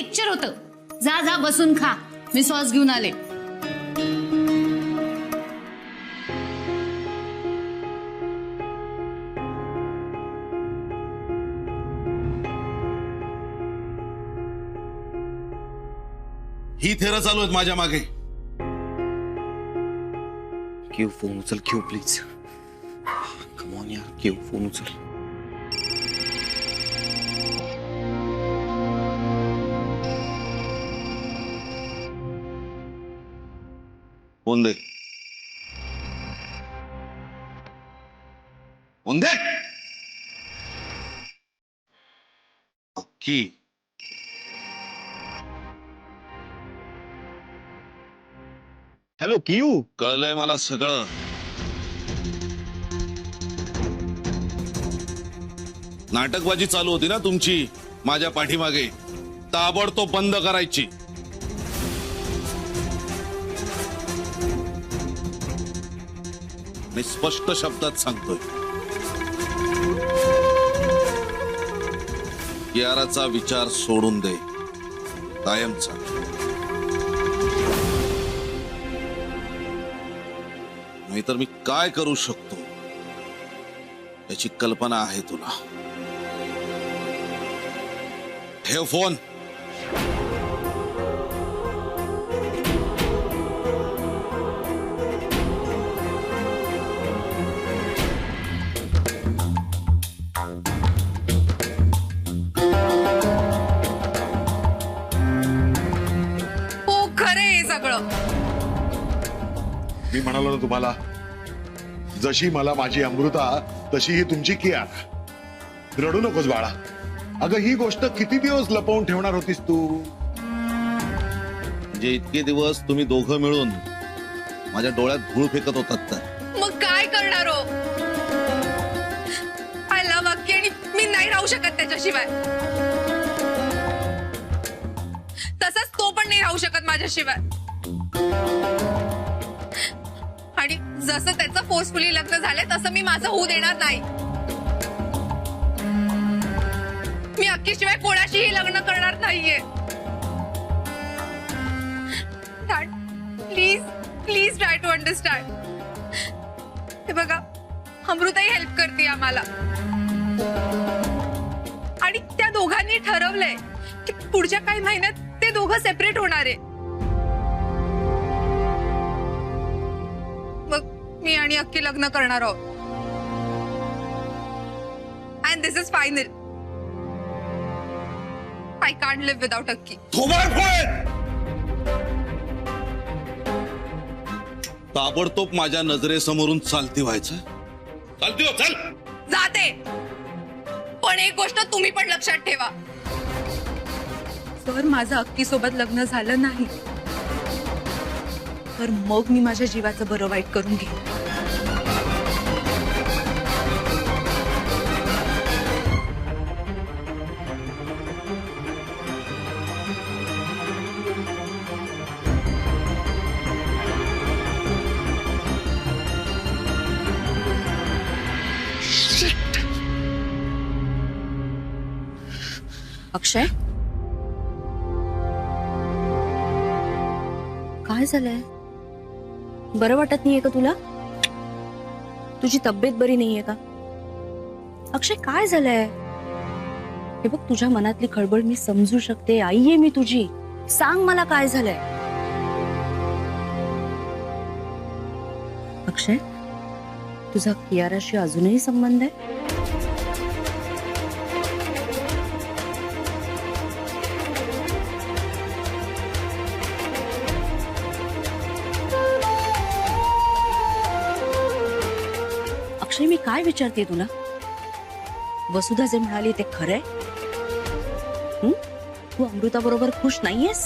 Lecture होतं. जा जा बसून खा, मी सॉस घेऊन आले. ही थेरं चालू आहेत माझ्या मागे. क्यू फोन उचल क्यू प्लीज. कम ऑन यार क्यू फोन उचल. फोन दे. फोन दे की. Hello Q. कळलंय मला सगळं. नाटकबाजी चालू होती ना तुमची माझ्या पाठीमागे, ताबडतोब बंद करायची. मी स्पष्ट शब्दात सांगतोय, कियाराचा विचार सोडून दे, कायमचा. नाहीतर मी काय करू शकतो याची कल्पना आहे तुला. ठेव फोन. हो खरं हे सगळं. मी म्हणालो ना तुम्हाला, जशी मला माझी अमृता तशी ही तुमची कियारा. रडू नकोस बाळा. अगं ही गोष्ट किती दिवस लपवून ठेवणार होतीस तू? जे इतके दिवस तुम्ही दोघं मिळून माझ्या डोळ्यात धूळ फेकत होतात तर मग काय करणार हो? आय लव्ह अक्की आणि मी नाही राहू शकत त्याच्याशिवाय. तसंच तो पण नाही राहू शकत माझ्याशिवाय. आणि जसं त्याचं फोर्सफुली लग्न झालंय तसं मी माझं होऊ देणार नाही. मी अक्कीशिवाय कोणाशीही लग्न करणार नाहीये. Please please try to understand. हे बघा, अमृताही हेल्प करते आम्हाला आणि त्या दोघांनी ठरवलंय की पुढच्या काही महिन्यात ते दोघं सेपरेट होणार आहे. मग मी आणि अक्की लग्न करणार आहोत. And this is final. I can't live without Akki. ताबडतोब माझ्या नजरेसमोरून चालती व्हायचं. चालती हो, चल. जाते. पण एक गोष्ट तुम्ही पण लक्षात ठेवा, जर माझं अक्की सोबत लग्न झालं नाही तर मग मी माझ्या जीवाचं बरं वाईट करून घेईन. अक्षय, काय झालंय? बरं वाटत नाहीये का तुला? तुझी तब्येत बरी नाहीये का? अक्षय काय झालंय? हे बघ, तुझ्या मनातली खळबळ मी समजू शकते. आई आहे मी तुझी. सांग मला काय झालंय? अक्षय, तुझा कियाराशी अजूनही संबंध आहे? अक्षय, मी काय विचारते तुला? वसुधा जे म्हणाली ते खरंय? तू अमृता बरोबर खुश नाहीयेस?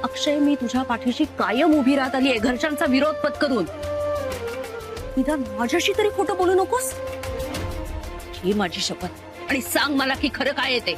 अक्षय, मी तुझ्या पाठीशी कायम उभी राहत आली आहे, घरच्यांचा विरोध पत्करून. निदान माझ्याशी तरी खोटं बोलू नकोस. ही माझी शपथ. आणि सांग मला की खरं काय आहे ते.